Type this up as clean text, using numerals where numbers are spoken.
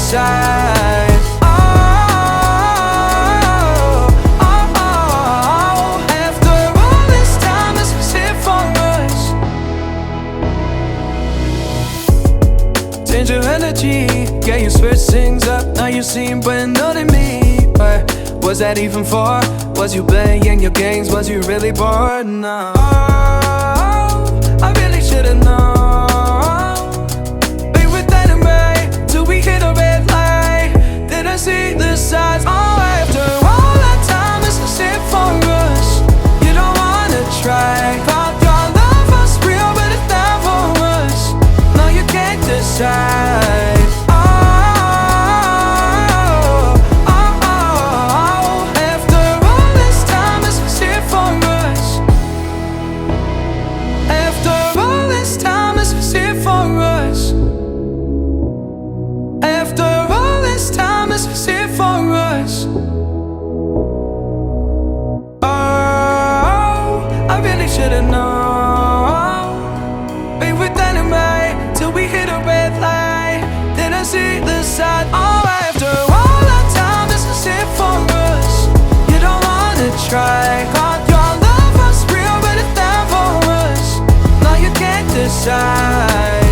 decide. After all this time, is this it for us? Change your energy, yeah, you switch things up. Now you seem brand new to me, but was that even for? Was you playing your games? Was you really bored? No, I really should've known. We were dynamite till we hit a red light. Didn't see the signs. Oh, after all that time, is this it for us? You don't wanna try. Thought your love was real, but it never was. No, you can't decide. Should've known. We were dynamite till we hit a red light. Didn't see the side. Oh, after all that time, this is it for us. You don't wanna try. Thought your love was real, but it never was. No, you can't decide.